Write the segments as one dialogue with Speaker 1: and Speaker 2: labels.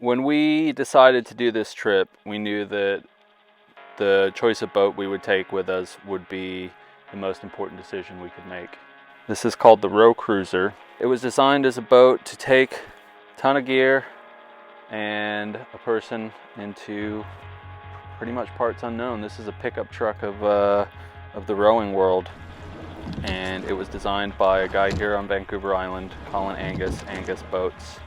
Speaker 1: When we decided to do this trip, we knew that the choice of boat we would take with us would be the most important decision we could make. This is called the Row Cruiser. It was designed as a boat to take a ton of gear and a person into pretty much parts unknown. This is a pickup truck of the rowing world, and it was designed by a guy here on Vancouver Island, Colin, Angus Boats.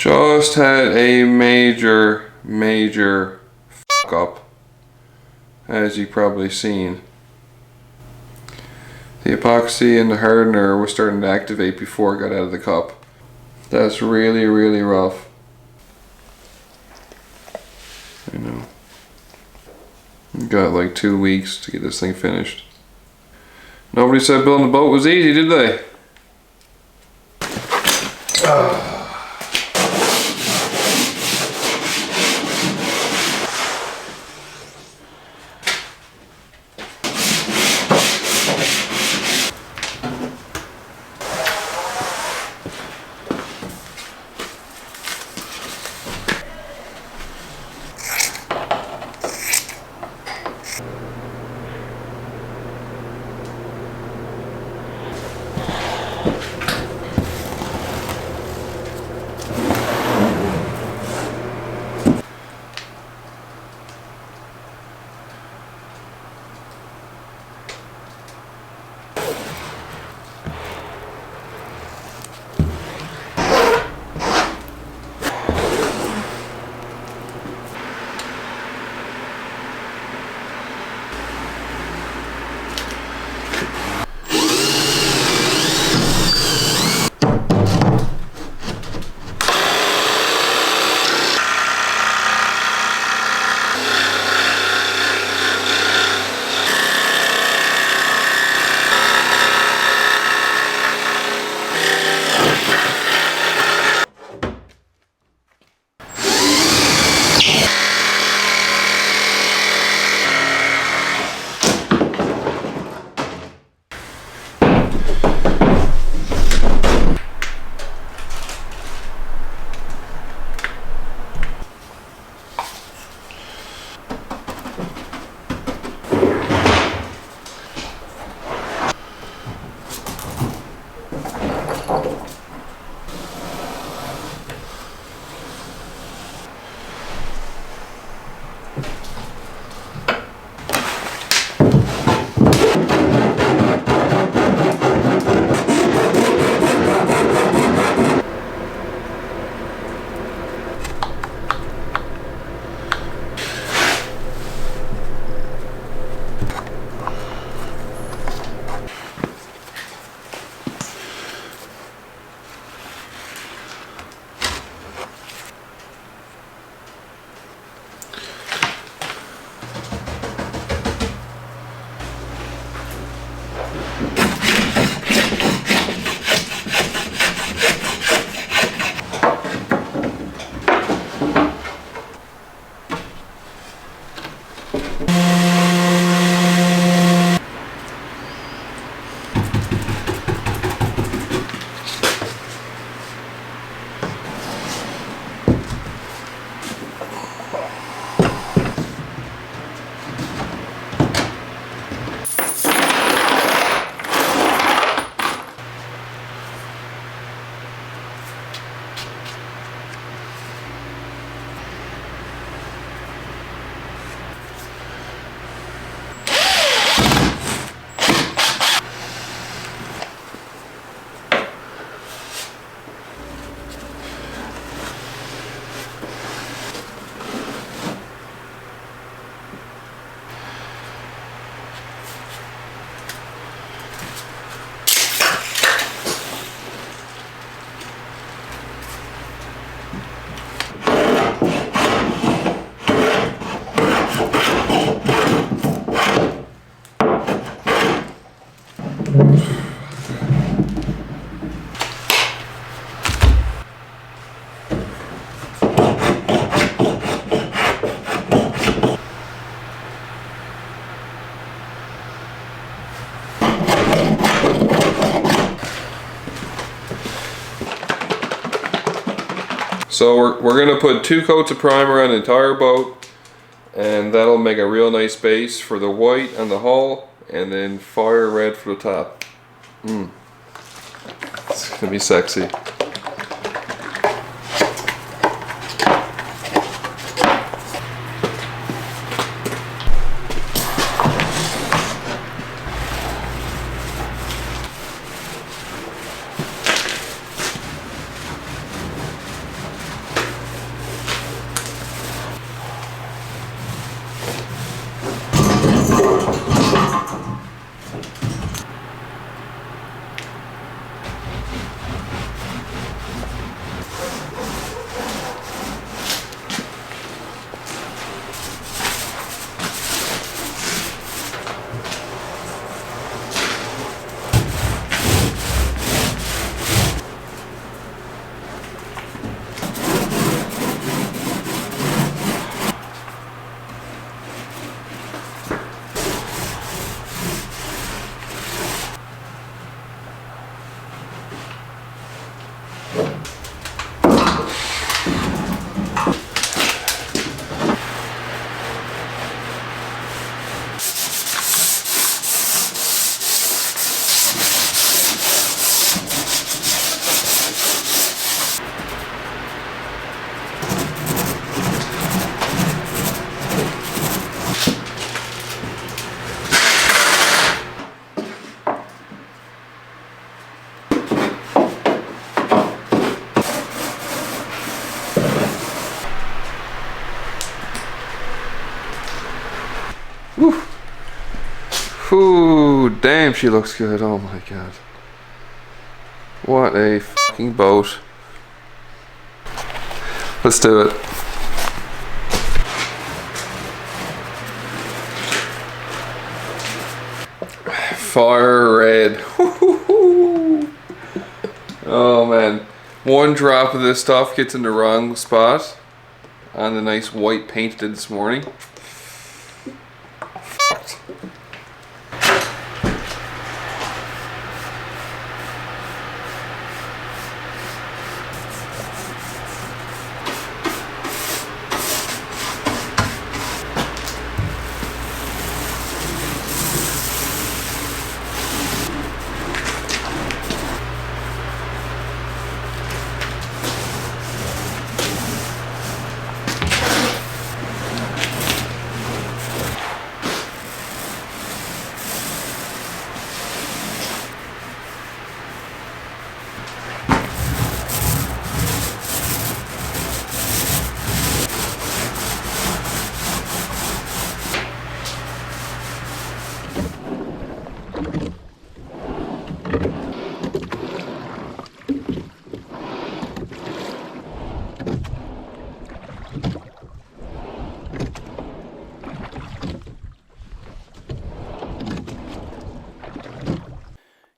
Speaker 2: Just had a major fuck up, as you probably seen. The epoxy and the hardener was starting to activate before it got out of the cup. That's really rough. I know. Got like 2 weeks to get this thing finished. Nobody said building a boat was easy, did they? So we're gonna put 2 coats of primer on the entire boat, and that'll make a real nice base for the white on the hull, and then fire red for the top. It's gonna be sexy. Ooh, damn, she looks good. Oh my god. What a fucking boat. Let's do it. Fire red. Oh man. One drop of this stuff gets in the wrong spot on the nice white paint did this morning.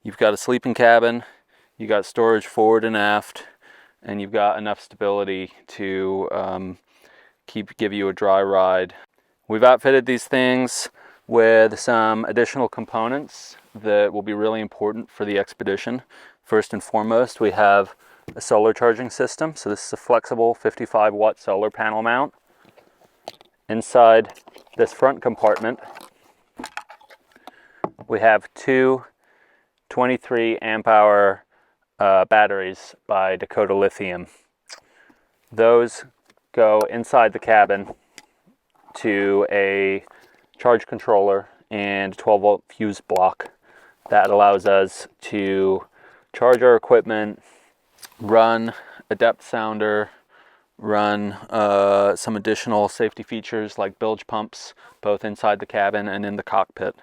Speaker 1: You've got a sleeping cabin, you got storage forward and aft, and you've got enough stability to give you a dry ride. We've outfitted these things with some additional components that will be really important for the expedition. First and foremost, we have a solar charging system. So this is a flexible 55 watt solar panel mount. Inside this front compartment, we have two 23 amp hour batteries by Dakota Lithium. Those go inside the cabin to a charge controller and 12 volt fuse block that allows us to charge our equipment, run a depth sounder, run some additional safety features like bilge pumps both inside the cabin and in the cockpit,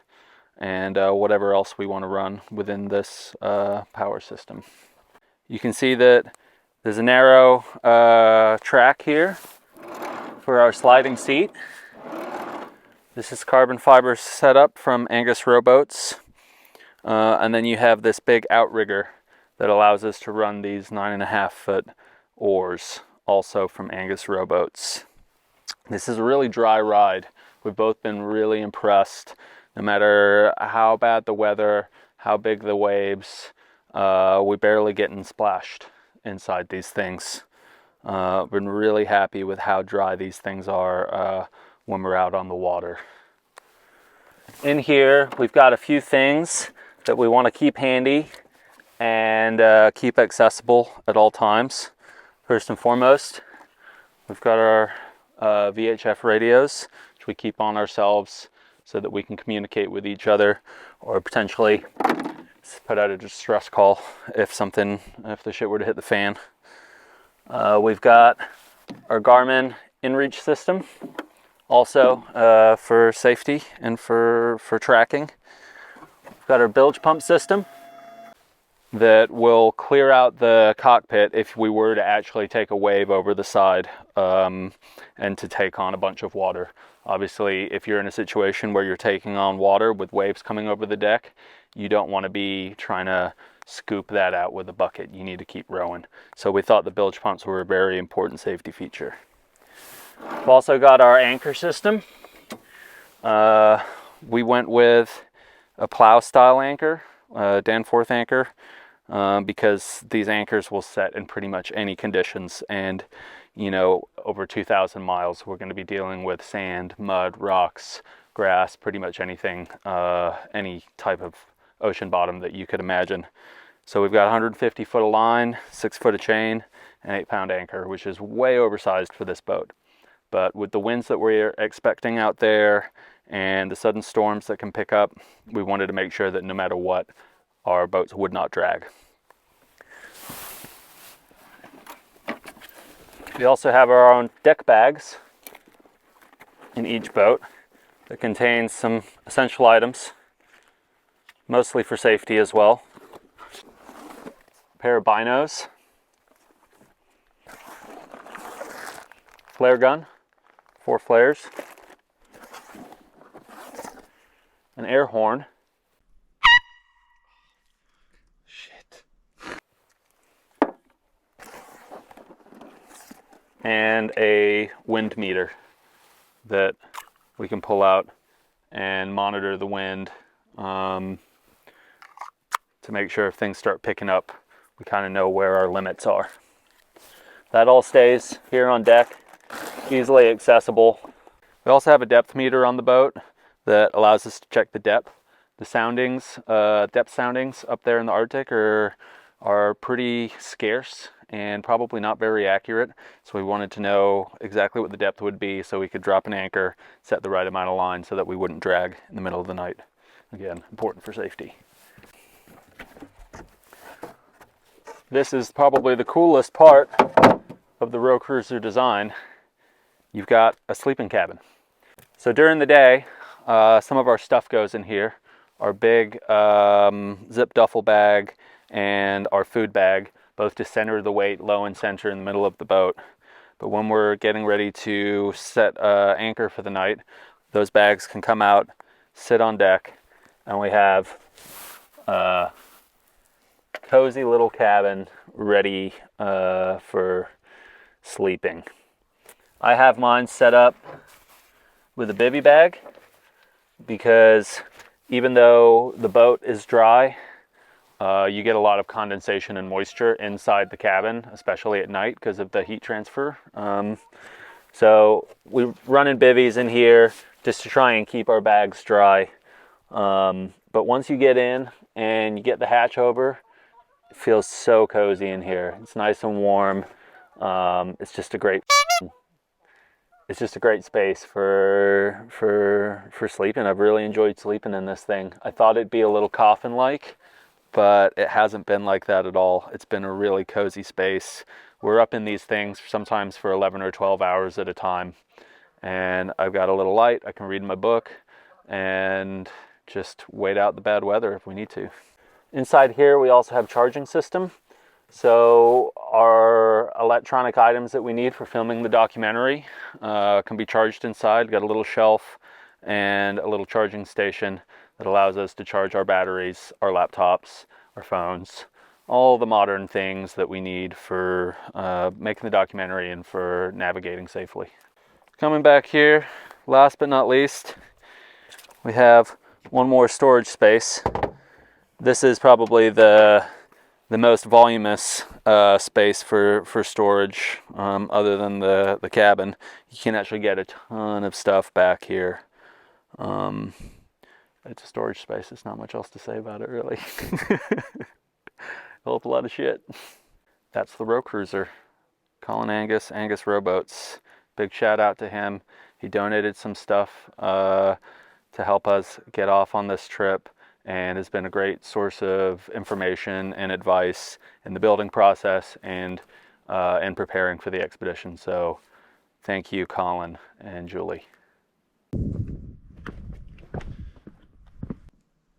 Speaker 1: and whatever else we want to run within this power system. You can see that there's a narrow track here for our sliding seat. This is carbon fiber setup from Angus Rowboats. And then you have this big outrigger that allows us to run these 9.5 foot oars, also from Angus Rowboats. This is a really dry ride. We've both been really impressed. No matter how bad the weather, how big the waves, we barely getting splashed inside these things. Been really happy with how dry these things are when we're out on the water. In here, we've got a few things that we want to keep handy and keep accessible at all times. First and foremost, we've got our VHF radios, which we keep on ourselves so that we can communicate with each other or potentially put out a distress call if the shit were to hit the fan. We've got our Garmin inReach system, also for safety and for tracking. We've got our bilge pump system that will clear out the cockpit if we were to actually take a wave over the side and to take on a bunch of water. Obviously, if you're in a situation where you're taking on water with waves coming over the deck, you don't want to be trying to scoop that out with a bucket. You need to keep rowing. So we thought the bilge pumps were a very important safety feature. We've also got our anchor system. We went with a plow style anchor, Danforth anchor, because these anchors will set in pretty much any conditions. And over 2,000 miles, we're going to be dealing with sand, mud, rocks, grass, pretty much anything, any type of ocean bottom that you could imagine. So we've got 150 foot of line, 6 foot of chain, and 8 pound anchor, which is way oversized for this boat. But with the winds that we're expecting out there and the sudden storms that can pick up, we wanted to make sure that no matter what, our boats would not drag. We also have our own deck bags in each boat that contains some essential items mostly for safety as well. A pair of binos, flare gun, 4 flares, an air horn, and a wind meter that we can pull out and monitor the wind to make sure if things start picking up, we kind of know where our limits are. That all stays here on deck, easily accessible. We also have a depth meter on the boat that allows us to check the depth. The soundings, depth soundings up there in the Arctic are pretty scarce and probably not very accurate. So we wanted to know exactly what the depth would be so we could drop an anchor, set the right amount of line so that we wouldn't drag in the middle of the night. Again, important for safety. This is probably the coolest part of the Row Cruiser design. You've got a sleeping cabin. So during the day, some of our stuff goes in here. Our big zip duffel bag and our food bag, both to center the weight low and center in the middle of the boat. But when we're getting ready to set anchor for the night, those bags can come out, sit on deck, and we have a cozy little cabin ready for sleeping. I have mine set up with a bivy bag because even though the boat is dry, you get a lot of condensation and moisture inside the cabin, especially at night because of the heat transfer. So we run in bivvies in here just to try and keep our bags dry. But once you get in and you get the hatch over, it feels so cozy in here. It's nice and warm. It's just a great space for sleeping. I've really enjoyed sleeping in this thing. I thought it'd be a little coffin-like, but it hasn't been like that at all. It's been a really cozy space. We're up in these things sometimes for 11 or 12 hours at a time. And I've got a little light. I can read my book and just wait out the bad weather if we need to. Inside here, we also have charging system. So our electronic items that we need for filming the documentary can be charged inside. Got a little shelf and a little charging station that allows us to charge our batteries, our laptops, our phones, all the modern things that we need for making the documentary and for navigating safely. Coming back here, last but not least, we have one more storage space. This is probably the most voluminous space for storage other than the cabin. You can actually get a ton of stuff back here. It's a storage space. There's not much else to say about it, really. Hold a lot of shit. That's the Row Cruiser. Colin Angus, Angus Rowboats. Big shout out to him. He donated some stuff to help us get off on this trip and has been a great source of information and advice in the building process and in preparing for the expedition. So thank you, Colin and Julie.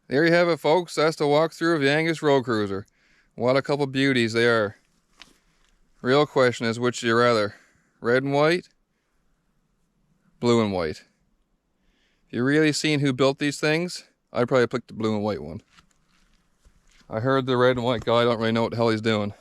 Speaker 2: There you have it, folks. That's the walkthrough of the Angus Row Cruiser. What a couple beauties they are. Real question is, which do you rather? Red and white? Blue and white? If you're really seeing who built these things, I'd probably pick the blue and white one. I heard the red and white guy don't really know what the hell he's doing.